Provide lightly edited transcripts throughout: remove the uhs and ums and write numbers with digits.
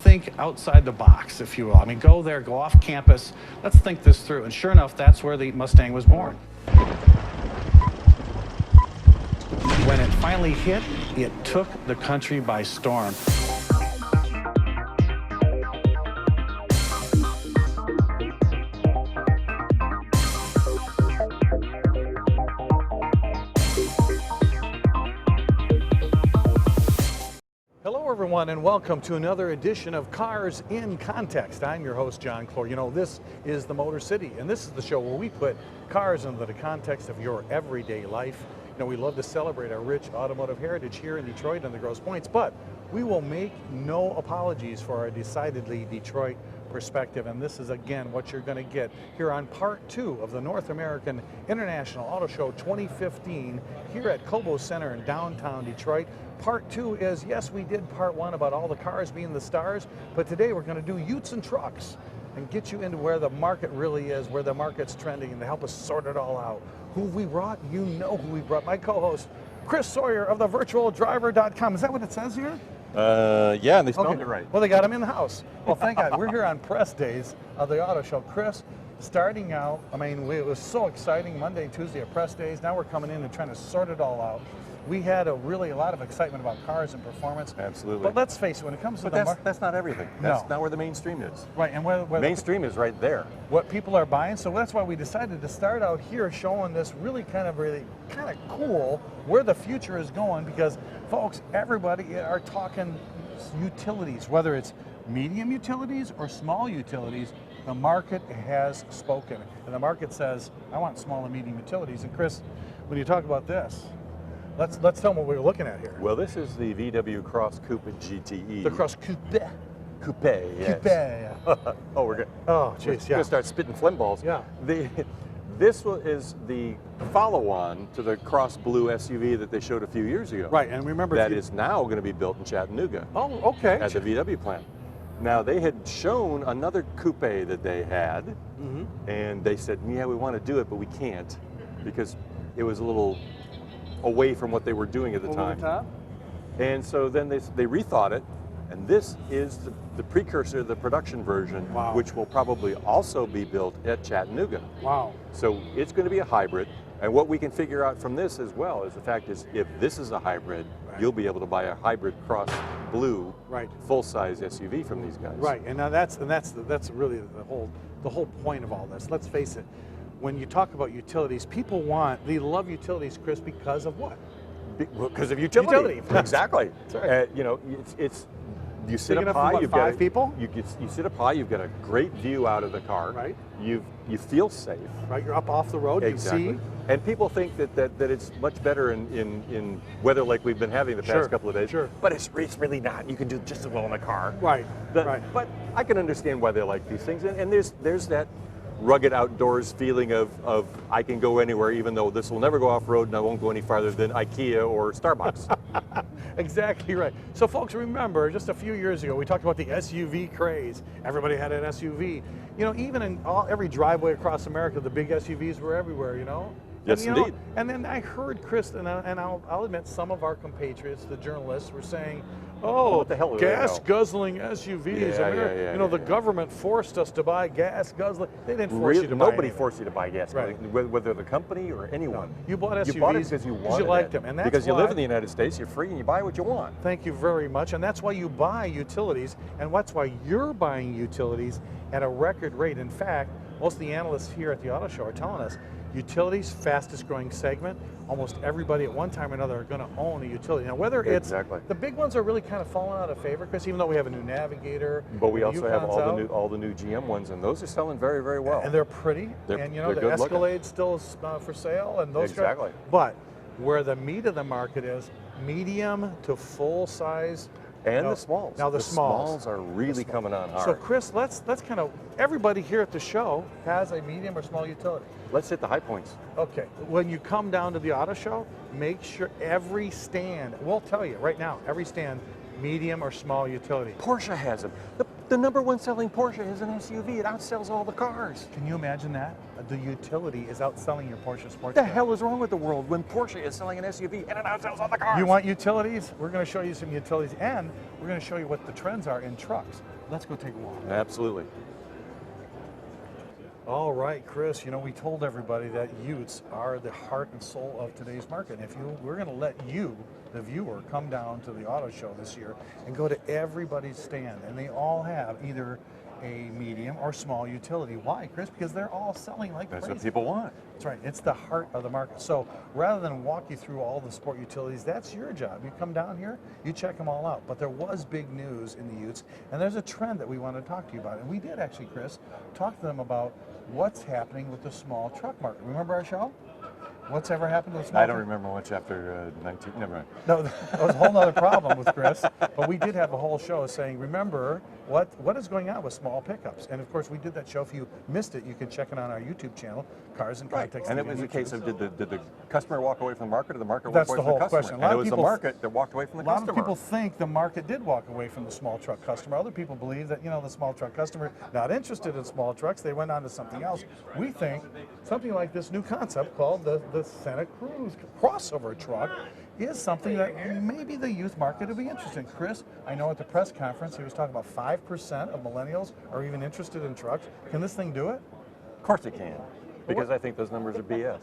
think outside the box, if you will. I mean, go there, go off campus. Let's think this through. And sure enough, that's where the Mustang was born. When it finally hit, it took the country by storm. Hello everyone and welcome to another edition of Cars in Context. I'm your host, John Clor. You know, this is the Motor City, and this is the show where we put cars into the context of your everyday life. You know, we love to celebrate our rich automotive heritage here in Detroit and the Grosse Pointes, but we will make no apologies for our decidedly Detroit perspective, and this is again what you're going to get here on part 2 of the North American International Auto Show 2015 here at Cobo Center in downtown Detroit. Part 2 is, yes, we did part 1 about all the cars being the stars, but today we're going to do utes and trucks and get you into where the market really is, where the market's trending, and to help us sort it all out. Who we brought? You know who we brought. My co-host, Chris Sawyer of the virtualdriver.com. Is that what it says here? Yeah, and they spelled it right. Well, they got him in the house. Well, thank God. We're here on press days of the auto show. Chris, starting out, I mean, it was so exciting. Monday and Tuesday are press days. Now we're coming in and trying to sort it all out. We had a lot of excitement about cars and performance. Absolutely. But let's face it, when it comes to that's not everything. That's not where the mainstream is. Right, and where mainstream is right there. What people are buying. So that's why we decided to start out here showing this really kind of cool where the future is going, because folks, everybody are talking utilities, whether it's medium utilities or small utilities. The market has spoken, and the market says, I want small and medium utilities. And Chris, when you talk about this, let's tell them what we're looking at here. Well, this is the VW Cross Coupe GTE. The Cross Coupe. Coupe, yes. Coupe. Oh, we're good. Oh, jeez, yeah. We're gonna start spitting phlegm balls. Yeah. This is the follow-on to the Cross Blue SUV that they showed a few years ago. Right, and remember that is now going to be built in Chattanooga. Oh, okay. At the VW plant. Now, they had shown another coupe that they had, and they said, yeah, we want to do it, but we can't, because it was a little away from what they were doing at the time. And so then they rethought it, and this is the precursor to the production version, which will probably also be built at Chattanooga. Wow. So it's going to be a hybrid, and what we can figure out from this as well is the fact is, if this is a hybrid, you'll be able to buy a hybrid Cross Blue full-size SUV from these guys. Right, and now that's really the whole point of all this. Let's face it. When you talk about utilities, they love utilities, Chris, because of what? Because of utility. Exactly. Right. You know, you sit up high. You've got 5 people. You sit up high. You've got a great view out of the car. Right. You feel safe. Right. You're up off the road. Exactly. You see. And people think that it's much better in weather like we've been having the past couple of days. Sure. But it's really not. You can do just as well in a car. Right. Right. But I can understand why they like these things, and there's that rugged outdoors feeling of I can go anywhere, even though this will never go off-road and I won't go any farther than IKEA or Starbucks. Exactly right. So folks, remember, just a few years ago, we talked about the SUV craze. Everybody had an SUV. You know, even in every driveway across America, the big SUVs were everywhere, you know? Yes, indeed. And then I heard, Chris, and I'll admit, some of our compatriots, the journalists, were saying, oh, what the hell gas-guzzling SUVs. You know, the government forced us to buy gas-guzzling. They didn't force you to buy Nobody forced you to buy gas, whether the company or anyone. You bought SUVs. You bought it because you wanted you liked them. And that's because you live in the United States, you're free and you buy what you want. Thank you very much. And that's why you buy utilities, and that's why you're buying utilities at a record rate. In fact, most of the analysts here at the Auto Show are telling us utilities, fastest growing segment. Almost everybody at one time or another are going to own a utility. Now, whether it's the big ones are really kind of falling out of favor, Chris, even though we have a new Navigator. But we also have all the new GM ones, and those are selling very, very well. And they're pretty. And you know, the Escalade still is for sale, and those exactly. But where the meat of the market is, medium to full size. And the smalls. Now the smalls are really coming on hard. So Chris, let's kind of, everybody here at the show has a medium or small utility. Let's hit the high points. Okay, when you come down to the auto show, make sure every stand, we'll tell you right now, every stand, medium or small utility. Porsche has them. The #1 selling Porsche is an SUV. It outsells all the cars. Can you imagine that? The utility is outselling your Porsche sports What the car. hell is wrong with the world when Porsche is selling an SUV and it outsells all the cars? You want utilities? We're going to show you some utilities, and we're going to show you what the trends are in trucks. Let's go take a walk. Absolutely. All right, Chris, you know, we told everybody that utes are the heart and soul of today's market. We're going to let you, the viewer, come down to the auto show this year and go to everybody's stand, and they all have either a medium or small utility. Why, Chris? Because they're all selling like That's crazy. what people want. That's right. It's the heart of the market. So rather than walk you through all the sport utilities, that's your job. You come down here, you check them all out. But there was big news in the utes, and there's a trend that we want to talk to you about. And we did actually, Chris, talk to them about what's happening with the small truck market. Remember our show? What's ever happened to the small I don't truck? remember much after 19. Never mind. No, that was a whole other problem with Chris. But we did have a whole show saying, remember what is going on with small pickups. And of course, we did that show. If you missed it, you can check it on our YouTube channel, Cars in Context. And it TV was a YouTube. case of did the customer walk away from the market or the market That's walk the away from whole the customer? question. A And lot it of was the people- market that walked away from the A lot customer. of people think the market did walk away from the small truck customer. Other people believe that, you know, the small truck customer not interested in small trucks. They went on to something else. We think something like this new concept called the Santa Cruz crossover truck is something that maybe the youth market would be interested in. Chris, I know at the press conference he was talking about 5% of millennials are even interested in trucks. Can this thing do it? Of course it can, because I think those numbers are BS.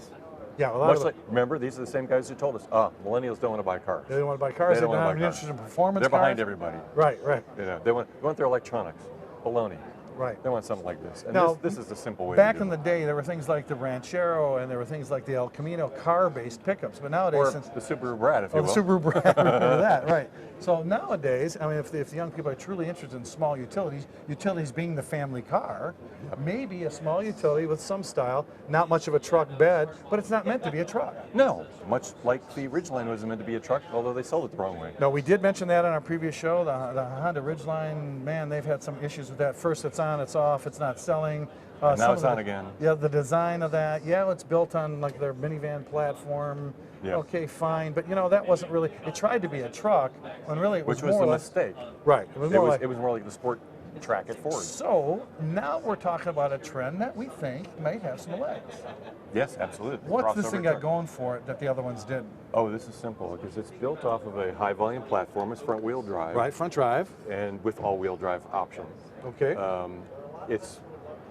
Yeah, a lot Much of like, remember, these are the same guys who told us, millennials don't want to buy cars. they don't want to buy cars. They They don't don't wanna have buy an cars. interest in performance They're behind cars. everybody. Right, right, You know, they want their electronics. Baloney. right. They want something like this. And Now, this is the simple way Back to do in the it. day, there were things like the Ranchero and there were things like the El Camino car-based pickups. But nowadays, Or since the Subaru Brat, if you the will. Subaru Brat, remember that, right? So nowadays, I mean, if the young people are truly interested in small utilities, utilities being the family car, maybe a small utility with some style, not much of a truck bed, but it's not meant to be a truck. No, much like the Ridgeline was meant to be a truck, although they sold it the wrong way. No, we did mention that on our previous show. The Honda Ridgeline, man, they've had some issues with that. First it's on, it's off, it's not selling. And now some it's of on the- again. Yeah, the design of that. Yeah, it's built on like their minivan platform. Yeah. Okay, fine. But you know, that wasn't really, it tried to be a truck when really it was Which was more the or less, mistake. right. It was It more was, like, it was more like the sport track at Ford. so now we're talking about a trend that we think might have some legs. Yes, absolutely. What's this Crossover thing got truck. going for it that the other ones didn't? Oh, this is simple because it's built off of a high volume platform. It's front wheel drive. Right, front drive. And with all wheel drive option. Okay. Its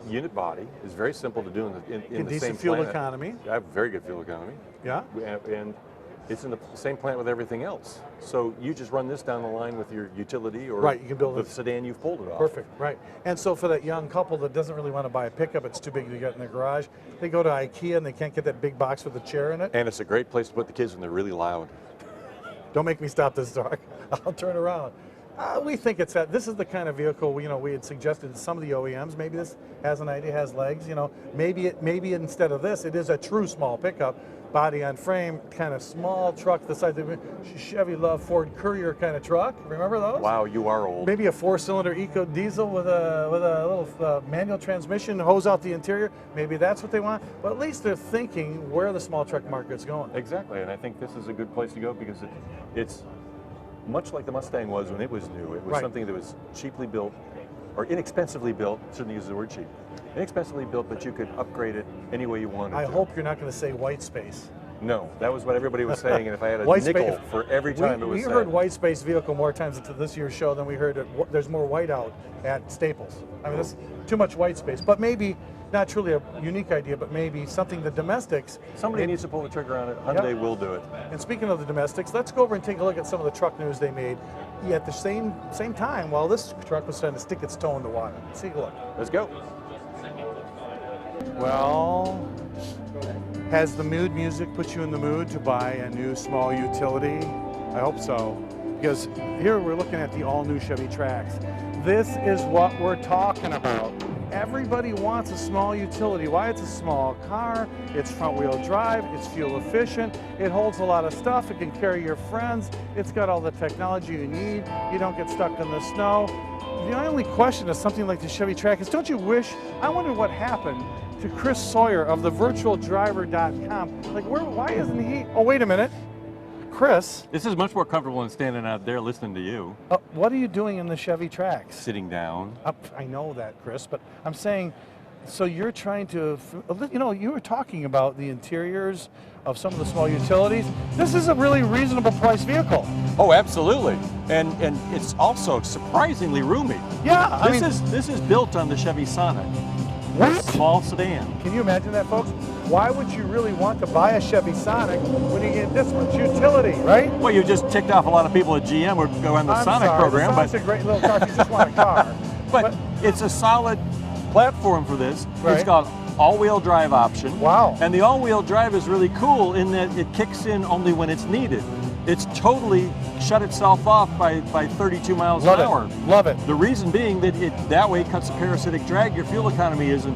unit body is very simple to do in the Decent same fuel plant. economy. I have very good fuel economy. Yeah. And it's in the same plant with everything else. So you just run this down the line with your utility or Right, you can build the it. sedan you've pulled it off. Perfect, right. And so for that young couple that doesn't really want to buy a pickup, it's too big to get in their garage, they go to IKEA and they can't get that big box with a chair in it. And it's a great place to put the kids when they're really loud. Don't make me stop this, Doc. I'll turn around. We think it's that. This is the kind of vehicle we had suggested to some of the OEMs. Maybe this has an idea, has legs. You know, maybe instead of this, it is a true small pickup, body on frame, kind of small truck, the size of Chevy Love Ford Courier kind of truck. Remember those? Wow, you are old. Maybe a 4-cylinder Eco diesel with a little manual transmission, hose out the interior. Maybe that's what they want. But at least they're thinking where the small truck market's going. Exactly, and I think this is a good place to go because it's much like the Mustang was when it was new. It was Right. something that was cheaply built, or inexpensively built, shouldn't use the word cheap. Inexpensively built, but you could upgrade it any way you wanted I to. hope you're not going to say white space. No, that was what everybody was saying, and if I had a White nickel space- for every time it was we said. heard white space vehicle more times into this year's show than we heard there's more white out at Staples. I mean, that's too much white space. But maybe, not truly a unique idea, but maybe something the domestics. Somebody needs to pull the trigger on it. Hyundai Yep. will do it. And speaking of the domestics, let's go over and take a look at some of the truck news they made at the same time while this truck was starting to stick its toe in the water. Let's take a look. Let's go. Well, has the mood music put you in the mood to buy a new small utility? I hope so, because here we're looking at the all-new Chevy Trax. This is what we're talking about. Everybody wants a small utility. Why? It's a small car, it's front-wheel drive, it's fuel efficient, it holds a lot of stuff, it can carry your friends, it's got all the technology you need, you don't get stuck in the snow. The only question is something like the Chevy Trax is, don't you wish, I wonder what happened to Chris Sawyer of the virtualdriver.com. Like, why isn't he, oh, wait a minute. Chris, This is much more comfortable than standing out there listening to you. what are you doing in the Chevy Trax? Sitting down. I know that, Chris, but I'm saying, so you're trying to, you know, you were talking about the interiors of some of the small utilities. This is a really reasonable price vehicle. Oh, absolutely. And it's also surprisingly roomy. Yeah, This is built on the Chevy Sonic. what? Small sedan. Can you imagine that, folks? Why would you really want to buy a Chevy Sonic when you get this much utility, right? Well, you just ticked off a lot of people at GM who go on the Sonic program. The Sonic's a great little car if you just want a car. But it's a solid platform for this. Right. It's got all-wheel drive option. Wow. And the all-wheel drive is really cool in that it kicks in only when it's needed. It's totally shut itself off by 32 miles an hour. Love it. The reason being that that way cuts the parasitic drag. Your fuel economy isn't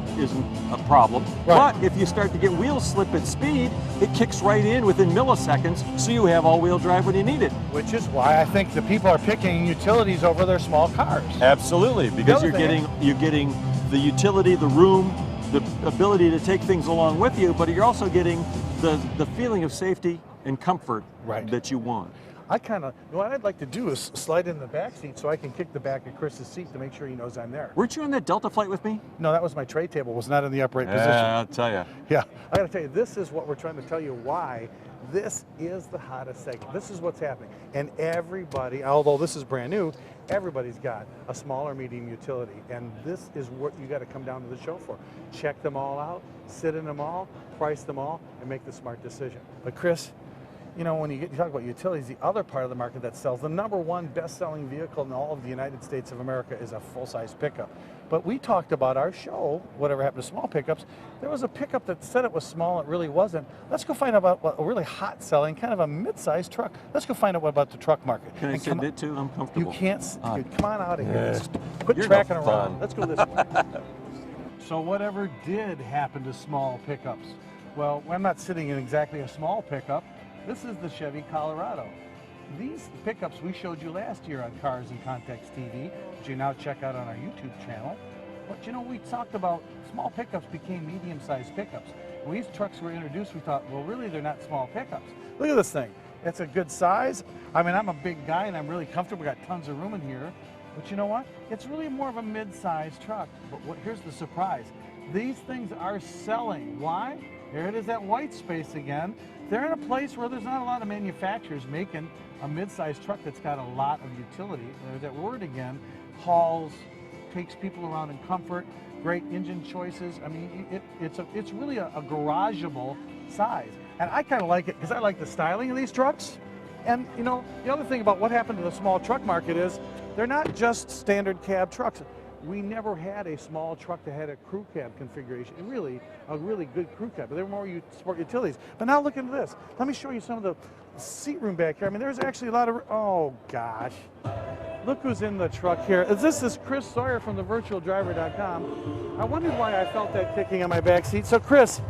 a problem. Right. But if you start to get wheel slip at speed, it kicks right in within milliseconds, so you have all-wheel drive when you need it. Which is why I think the people are picking utilities over their small cars. Absolutely, because The other you're getting the utility, the room, the ability to take things along with you, but you're also getting the feeling of safety and comfort that you want. What I'd like to do is slide in the back seat so I can kick the back of Chris's seat to make sure he knows I'm there. Weren't you on that Delta flight with me? No, that was my tray table, was not in the upright position. I'll tell you. Yeah, I gotta tell you, this is what we're trying to tell you why this is the hottest segment. This is what's happening. And everybody, although this is brand new, everybody's got a small or medium utility. And this is what you gotta come down to the show for. Check them all out, sit in them all, price them all, and make the smart decision. But Chris, you know, when you talk about utilities, the other part of the market that sells, the #1 best-selling vehicle in all of the United States of America is a full-size pickup. But we talked about our show, whatever happened to small pickups. There was a pickup that said it was small, it really wasn't. Let's go find out about what a really hot-selling, kind of a mid-sized truck. Let's go find out what about the truck market. Can I sit it too? I'm comfortable. You can't, come on out of here. Just quit You're tracking no around. fun. Let's go this way. So whatever did happen to small pickups? Well, I'm not sitting in exactly a small pickup. This is the Chevy Colorado. These pickups we showed you last year on Cars in Context TV, which you now check out on our YouTube channel. But you know, we talked about small pickups became medium-sized pickups. When these trucks were introduced, we thought, well, really, they're not small pickups. Look at this thing. It's a good size. I mean, I'm a big guy and I'm really comfortable. We got tons of room in here. But you know what? It's really more of a mid-sized truck. But here's the surprise. These things are selling. Why? Here it is, that white space again. They're in a place where there's not a lot of manufacturers making a mid-sized truck that's got a lot of utility. There's that word again, hauls, takes people around in comfort, great engine choices. I mean, it's really a garageable size. And I kind of like it because I like the styling of these trucks. And you know, the other thing about what happened to the small truck market is they're not just standard cab trucks. We never had a small truck that had a crew cab configuration, a really good crew cab, but they were more sport utilities. But now look into this. Let me show you some of the seat room back here. I mean, there's actually a lot of, oh gosh. Look who's in the truck here. This is Chris Sawyer from thevirtualdriver.com. I wondered why I felt that kicking on my back seat. So Chris,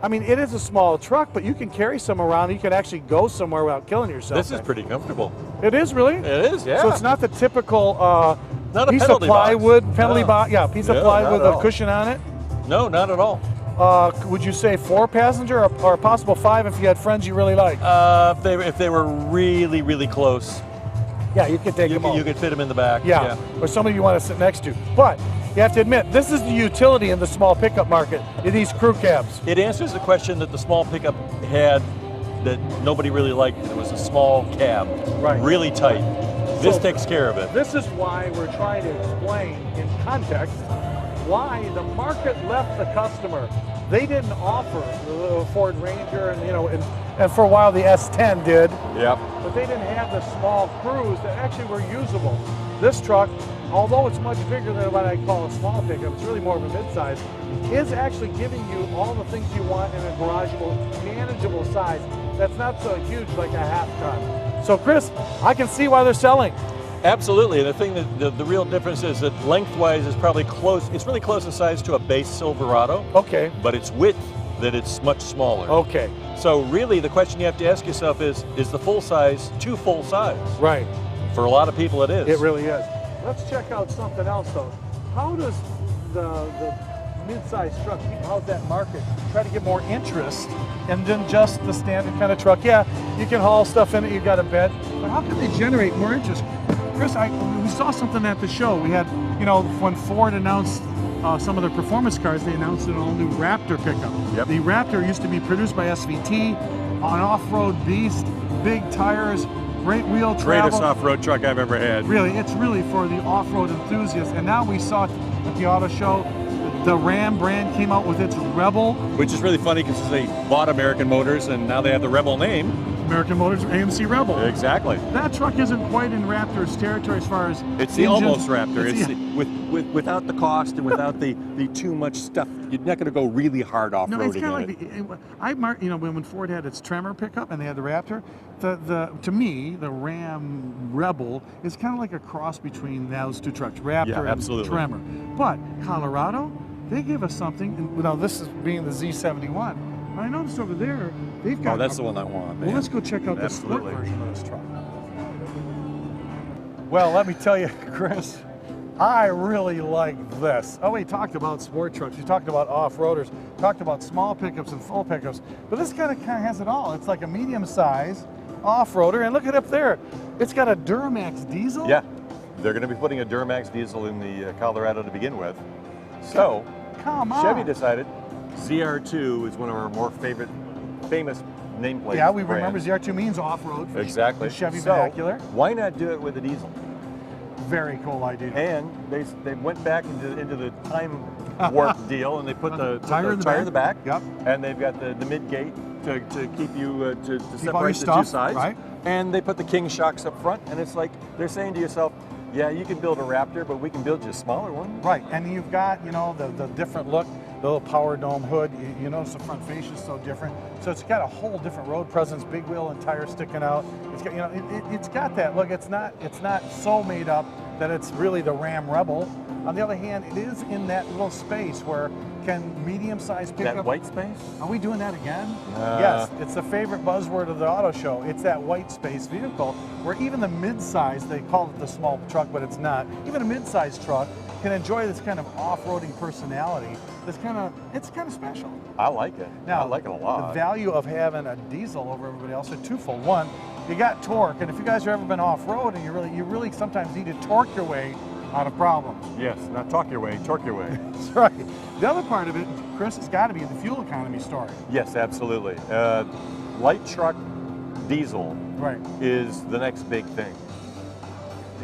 I mean, it is a small truck, but you can carry some around. You can actually go somewhere without killing yourself. This is pretty comfortable. It is, really? It is, yeah. So it's not the typical Not a piece of penalty plywood, box. penalty No. box. Yeah, piece of No, plywood not with at a all. cushion on it. No, not at all. Would you say 4-passenger or a possible 5 if you had friends you really like? If they were really, really close, Yeah, you could take them all. you could fit them in the back. Yeah, or somebody you want to sit next to. But you have to admit, this is the utility in the small pickup market, in these crew cabs. It answers the question that the small pickup had that nobody really liked. It was a small cab, Right. really tight. This So- takes care of it. This is why we're trying to explain in context why the market left the customer. They didn't offer the Ford Ranger and for a while the S10 did, Yep. but they didn't have the small crews that actually were usable. This truck, although it's much bigger than what I call a small pickup, it's really more of a mid-size, is actually giving you all the things you want in a garageable, manageable size that's not so huge like a half ton. So Chris, I can see why they're selling. Absolutely, and the thing that the real difference is that lengthwise is probably close. It's really close in size to a base Silverado. Okay. But its width that it's much smaller. Okay. So really, the question you have to ask yourself is the full size too full size? Right. For a lot of people, it is. It really is. Let's check out something else though. How does the mid-sized truck. How's that market? Try to get more interest and then just the standard kind of truck. Yeah, you can haul stuff in it, you got a bed, but how can they generate more interest? Chris, we saw something at the show. We had, you know, when Ford announced some of their performance cars, they announced an all-new Raptor pickup. Yep. The Raptor used to be produced by SVT, an off-road beast, big tires, great wheel travel. Greatest off-road truck I've ever had. Really, it's really for the off-road enthusiasts. And now we saw at the auto show, the Ram brand came out with its Rebel. Which is really funny because they bought American Motors and now they have the Rebel name. American Motors AMC Rebel. Exactly. That truck isn't quite in Raptor's territory as far as It's the engines. almost Raptor. It's the- without the cost and without the too much stuff. You're not going to go really hard off-roading No, it's kind in of like you know, when Ford had its Tremor pickup and they had the Raptor, to me the Ram Rebel is kind of like a cross between those two trucks, Raptor Yeah, and absolutely. Tremor. But Colorado, they give us something. And, now this is being the Z71. But I noticed over there they've got. Oh, that's the one I want, man. Well, let's go check out Absolutely. the sport version of this truck. Well, let me tell you, Chris, I really like this. Oh, we talked about sport trucks. We talked about off-roaders. Talked about small pickups and full pickups. But this kind of has it all. It's like a medium-size off-roader. And look at up there. It's got a Duramax diesel. Yeah, they're going to be putting a Duramax diesel in the Colorado to begin with. So, Come on. Chevy decided ZR2 is one of our more famous nameplates. Yeah, we brands. remember ZR2 means off-road. Exactly. The Chevy so, vernacular. why not do it with a diesel? Very cool idea. And they went back into the time warp deal, and they put the Tire in the tire in the back. Yep. And they've got the mid gate to keep you to all your separate the stuff, two sides. right. And they put the King shocks up front, and it's like they're saying to yourself, yeah, you can build a Raptor, but we can build you a smaller one. Right, and you've got, you know, the different look, the little power dome hood. You notice the front fascia is so different. So it's got a whole different road presence, big wheel and tires sticking out. It's got, you know, it's got that look. It's not so made up that it's really the Ram Rebel. On the other hand, it is in that little space where can medium-sized pickup. That white space? Are we doing that again? Yes, it's the favorite buzzword of the auto show. It's that white space vehicle where even the mid-size, they call it the small truck, but it's not. Even a mid-size truck can enjoy this kind of off-roading personality. It's kind of special. I like it. Now, I like it a lot. The value of having a diesel over everybody else are twofold. One, you got torque, and if you guys have ever been off-road, and you really sometimes need to torque your way out of problems. Yes, not talk your way, torque your way. That's right. The other part of it, Chris, has got to be the fuel economy story. Yes, absolutely. Light truck diesel Right. is the next big thing.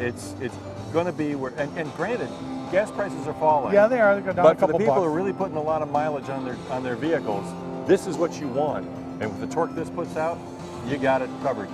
It's going to be where, and granted, gas prices are falling. Yeah, they are. They go down a But for couple the people bucks. who are really putting a lot of mileage on their vehicles, this is what you want. And with the torque this puts out, you got it covered.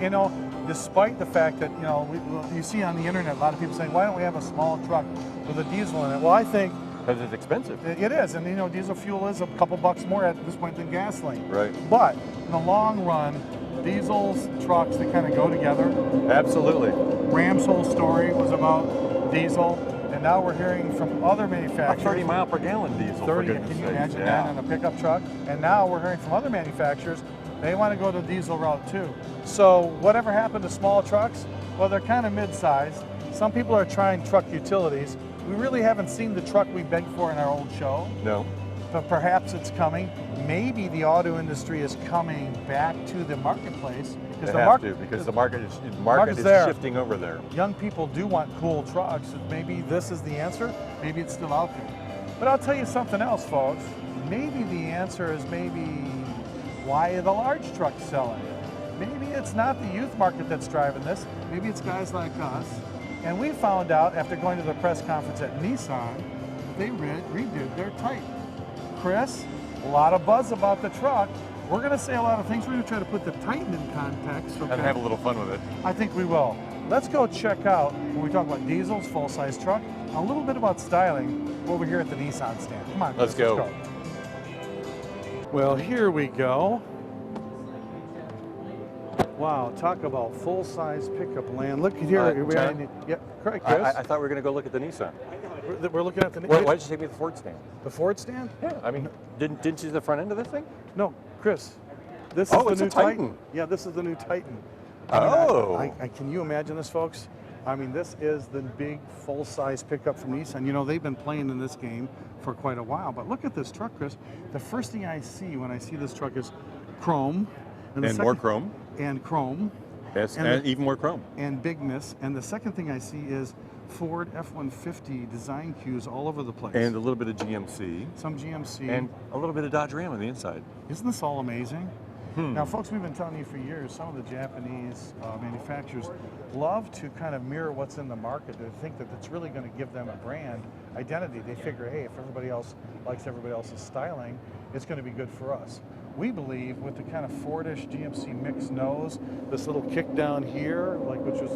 You know, despite the fact that, you know, you see on the internet a lot of people saying, why don't we have a small truck with a diesel in it? Well, I think Because it's expensive. it is. And, you know, diesel fuel is a couple bucks more at this point than gasoline. Right. But in the long run, diesels, trucks, they kind of go together. Absolutely. Ram's whole story was about diesel. And now we're hearing from other A manufacturers. 30 mile per gallon diesel. 30, for can goodness you sakes. imagine Yeah. that on a pickup truck? And now we're hearing from other manufacturers, they want to go the diesel route too. So whatever happened to small trucks? Well, they're kind of mid-sized. Some people are trying truck utilities. We really haven't seen the truck we begged for in our old show, No. but perhaps it's coming. Maybe the auto industry is coming back to the marketplace They have to, because the market is market's there. shifting over there. Young people do want cool trucks. Maybe this is the answer. Maybe it's still out there. But I'll tell you something else, folks. Maybe the answer is why are the large trucks selling? Maybe it's not the youth market that's driving this. Maybe it's guys like us. And we found out after going to the press conference at Nissan, that they redid their Titan. Chris, a lot of buzz about the truck. We're going to say a lot of things. We're going to try to put the Titan in context. Okay? And have a little fun with it. I think we will. Let's go check out, when we talk about diesels, full-size truck, a little bit about styling over here at the Nissan stand. Come on, Let's Chris, go. Well, here we go. Wow, talk about full-size pickup land. Look at here. John? Yeah, correct, Chris. I thought we were going to go look at the Nissan. We're looking at the Why did you take me to the Ford stand? the Ford stand? Yeah, I mean, didn't you see the front end of this thing? No, Chris. This is Oh, the it's a new Titan. Yeah, this is the new Titan. Oh. Can you imagine this, folks? I mean, this is the big full-size pickup from Nissan. You know, they've been playing in this game for quite a while. But look at this truck, Chris. The first thing I see when I see this truck is chrome. And more chrome. And chrome. Yes, and even more chrome. And bigness. And the second thing I see is Ford F-150 design cues all over the place. And a little bit of GMC. Some GMC. And a little bit of Dodge Ram on the inside. Isn't this all amazing? Now, folks, we've been telling you for years, some of the Japanese manufacturers love to kind of mirror what's in the market. They think that it's really going to give them a brand identity. They figure, hey, if everybody else likes everybody else's styling, it's going to be good for us. We believe with the kind of Fordish GMC mixed nose, this little kick down here, like which was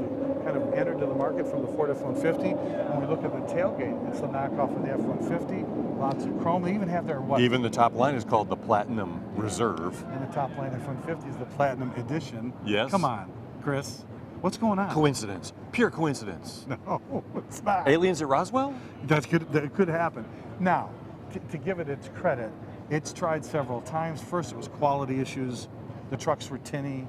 kind of entered to the market from the Ford F-150. When we look at the tailgate, it's a knockoff of the F-150. Lots of chrome. They even have their what? Even the top line is called the Platinum Reserve. And the top line F-150 is the Platinum Edition. Yes. Come on, Chris. What's going on? Coincidence. Pure coincidence. No, it's not. Aliens at Roswell? That could happen. Now, to give it its credit, it's tried several times. First, it was quality issues. The trucks were tinny.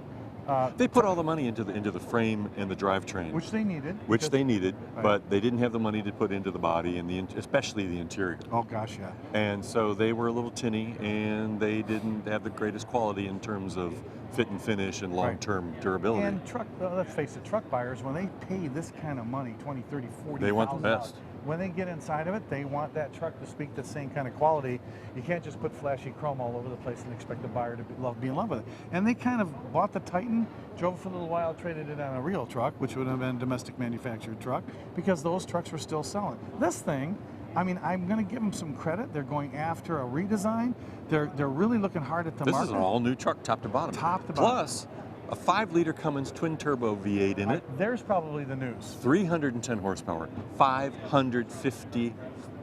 They put all the money into the frame and the drivetrain, Which they needed. Right. But they didn't have the money to put into the body and especially the interior. Oh gosh, yeah. And so they were a little tinny, and they didn't have the greatest quality in terms of fit and finish and long-term durability. And let's face it, truck buyers, when they pay this kind of money, 20, 30, 40, They want the best. When they get inside of it, they want that truck to speak the same kind of quality. You can't just put flashy chrome all over the place and expect the buyer to be in love with it. And they kind of bought the Titan, drove it for a little while, traded it on a real truck, which would have been a domestic manufactured truck, because those trucks were still selling. This thing, I mean, I'm going to give them some credit. They're going after a redesign. They're really looking hard at the market. This is an all-new truck, top to bottom. Top to bottom. Plus, a 5-liter Cummins twin-turbo V8 in it. There's probably the news. 310 horsepower, 550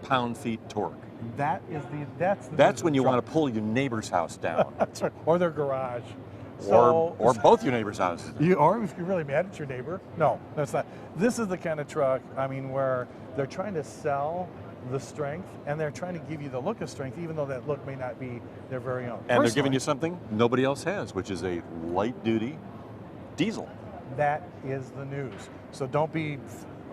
pound-feet torque. That's when you want to pull your neighbor's house down. That's right. Or their garage. Or both your neighbor's houses. Or if you're really mad at your neighbor. No, that's not. This is the kind of truck, I mean, where they're trying to sell the strength, and they're trying to give you the look of strength, even though that look may not be their very own. And they're giving you something nobody else has, which is a light-duty diesel. That is the news. So don't be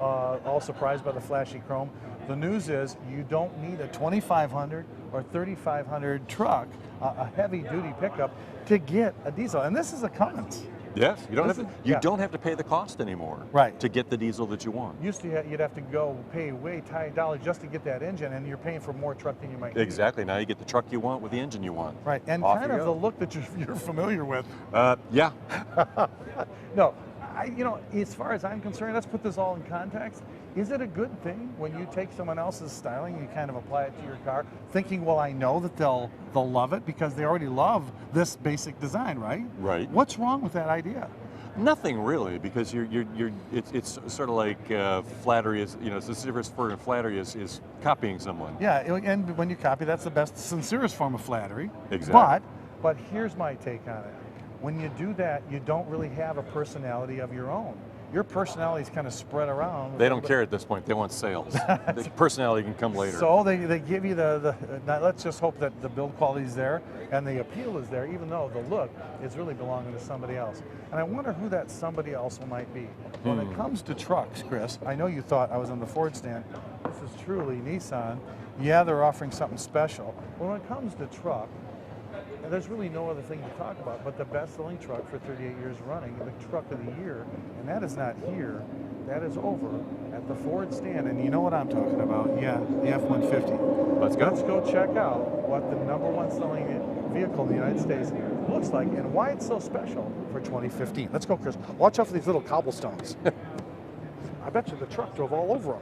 all surprised by the flashy chrome. The news is you don't need a 2500 or 3500 truck, a heavy-duty pickup, to get a diesel. And this is a Cummins. Yes, you don't have to pay the cost anymore. Right. To get the diesel that you want. Used to you'd have to go pay way high dollars just to get that engine, and you're paying for more truck than you might need. Exactly. Now you get the truck you want with the engine you want. Right, and Off kind you of go. the look that you're familiar with. Yeah. No, as far as I'm concerned, let's put this all in context. Is it a good thing when you take someone else's styling and you kind of apply it to your car, thinking, well, I know that they'll love it because they already love this basic design, right? Right. What's wrong with that idea? Nothing really, because it's sort of like flattery is, the sincerest form of flattery is copying someone. Yeah, and when you copy, that's the best, sincerest form of flattery. Exactly. But here's my take on it. When you do that, you don't really have a personality of your own. Your personality is kind of spread around. They don't care at this point. They want sales. The personality can come later. So they give you now let's just hope that the build quality is there and the appeal is there, even though the look is really belonging to somebody else. And I wonder who that somebody else might be. When it comes to trucks, Chris, I know you thought I was on the Ford stand. This is truly Nissan. Yeah, they're offering something special. When it comes to truck, and there's really no other thing to talk about but the best-selling truck for 38 years running, the truck of the year, and that is not here, that is over at the Ford stand, and you know what I'm talking about. Yeah, the F-150. Let's go. Let's go check out what the #1 selling vehicle in the United States looks like and why it's so special for 2015. Let's go, Chris. Watch out for these little cobblestones. I bet you the truck drove all over them.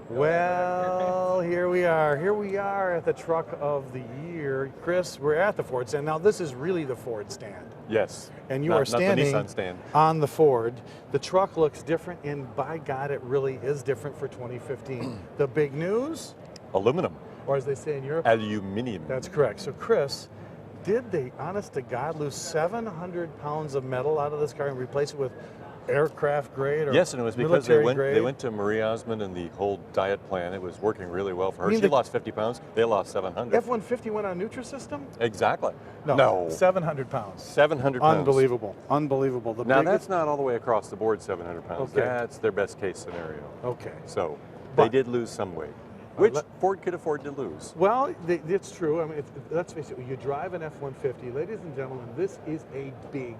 Well, here we are. Here we are at the truck of the year. Chris, we're at the Ford stand. Now, this is really the Ford stand. Yes. And you are standing not the Nissan stand. on the Ford. The truck looks different, and by God, it really is different for 2015. The big news, Aluminum. or as they say in Europe, Aluminium. that's correct. So, Chris, did they, honest to God, lose 700 pounds of metal out of this car and replace it with aircraft grade or Yes, and it was because they military grade? went to Marie Osmond and the whole diet plan. It was working really well for her. mean She the- lost 50 pounds. They lost 700. F-150 went on Nutrisystem? Exactly. No, 700 pounds. 700 pounds. Unbelievable, unbelievable. The Now biggest- that's not all the way across the board 700 pounds. Okay. That's their best case scenario. Okay. So But- they did lose some weight, which let- Ford could afford to lose. Well, it's true. I mean, let's face it, when you drive an F-150, ladies and gentlemen, this is a big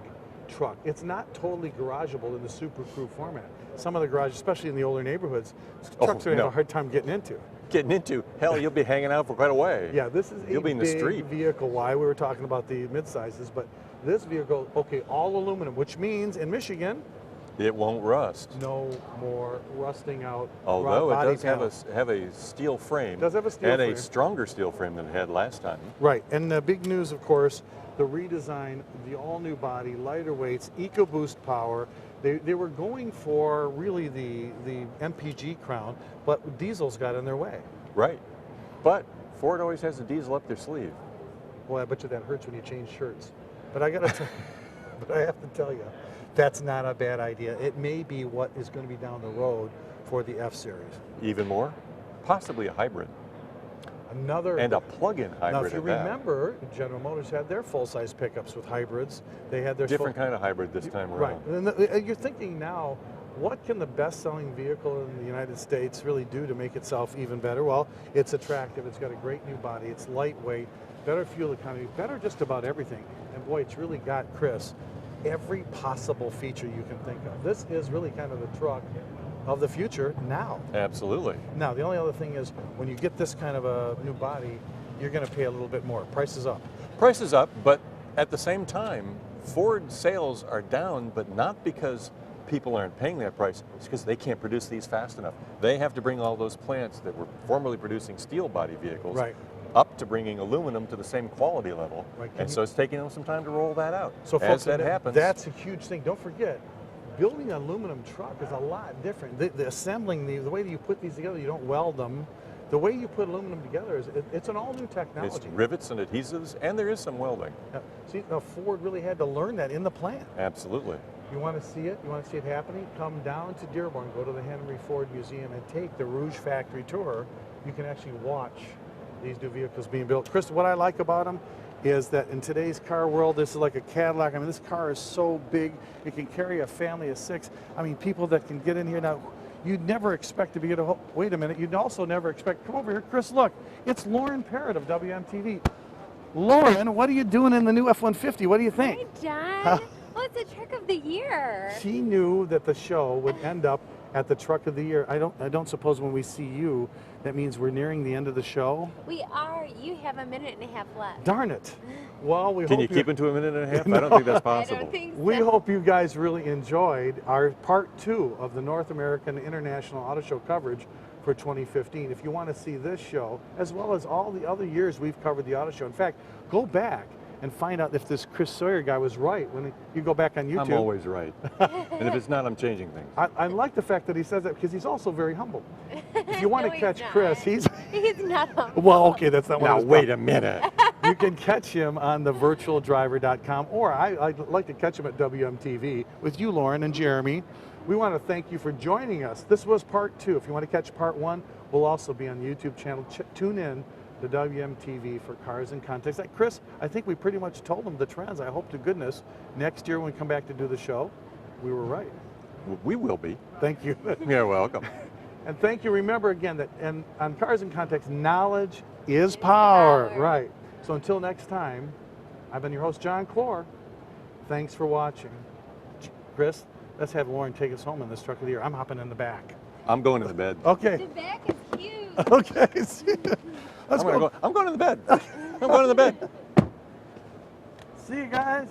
truck. It's not totally garageable in the Super Crew format. Some of the garages, especially in the older neighborhoods, trucks are going to no. have a hard time getting into. Getting into, hell, you'll be hanging out for quite a way. Yeah, this is a You'll be in the big street. vehicle. Why we were talking about the mid-sizes, but this vehicle, okay, all aluminum, which means in Michigan, It won't rust. no more rusting out. Although it body does have a steel frame. Does have a steel and frame. a stronger steel frame than it had last time. Right, and the big news, of course, the redesign, the all-new body, lighter weights, EcoBoost power. They were going for really the MPG crown, but diesels got in their way. Right. But Ford always has a diesel up their sleeve. Boy, I bet you that hurts when you change shirts. But I gotta, but I have to tell you, that's not a bad idea. It may be what is going to be down the road for the F-Series. Even more, possibly a hybrid. Another And a plug-in hybrid Now, if you at that. remember, General Motors had their full-size pickups with hybrids. They had their Different kind of hybrid this time Right. around. And you're thinking now, what can the best-selling vehicle in the United States really do to make itself even better? Well, it's attractive. It's got a great new body. It's lightweight, better fuel economy, better just about everything. And boy, it's really got, Chris, every possible feature you can think of. This is really kind of the truck of the future now. Absolutely. Now, the only other thing is when you get this kind of a new body, you're going to pay a little bit more. Price is up. Price is up, but at the same time, Ford sales are down, but not because people aren't paying that price. It's because they can't produce these fast enough. They have to bring all those plants that were formerly producing steel body vehicles Right. up to bringing aluminum to the same quality level. Right. And so it's taking them some time to roll that out. So, as folks, that happens, that's a huge thing. Don't forget, building an aluminum truck is a lot different. The assembling, the way that you put these together, you don't weld them. The way you put aluminum together is it's an all-new technology. it's rivets and adhesives, and there is some welding. See, now Ford really had to learn that in the plant. Absolutely. You want to see it? You want to see it happening? Come down to Dearborn, go to the Henry Ford Museum, and take the Rouge Factory tour. You can actually watch these new vehicles being built. Chris, what I like about them is that in today's car world, this is like a Cadillac. I mean, this car is so big, it can carry a family of 6. I mean, people that can get in here now, you'd never expect to be able to, wait a minute, you'd also never expect, come over here, Chris, look, it's Lauren Parrott of WMTV. Lauren, what are you doing in the new F-150? What do you think? Hi, John. Well, it's the truck of the year. She knew that the show would end up at the truck of the year. I don't suppose when we see you, that means we're nearing the end of the show? We are. You have a minute and a half left. Darn it. Well, we Can hope you keep it to a minute and a half? I don't think that's I possible. don't think so. We hope you guys really enjoyed our part 2 of the North American International Auto Show coverage for 2015. If you want to see this show, as well as all the other years we've covered the auto show, in fact, go back and find out if this Chris Sawyer guy was right when you go back on YouTube. I'm always right. And if it's not, I'm changing things. I like the fact that he says that because he's also very humble. If you want No, to he's catch not. Chris, he's He's not humble. well, okay, that's not what I Now, was wait a minute. You can catch him on the virtualdriver.com, or I'd like to catch him at WMTV with you, Lauren and Jeremy. We want to thank you for joining us. This was part 2. If you want to catch part 1, we'll also be on the YouTube channel. Tune in to WMTV for Cars in Context. Chris, I think we pretty much told them the trends. I hope to goodness next year when we come back to do the show, we were right. We will be. Thank you. You're welcome. And thank you. Remember again that on Cars in Context, knowledge is power. Right. So until next time, I've been your host, John Clor. Thanks for watching. Chris, let's have Lauren take us home in this truck of the year. I'm hopping in the back. I'm going to the bed. Okay. The back is huge. Okay. See ya. Let's go. I'm going to the bed. I'm going to the bed. See you guys.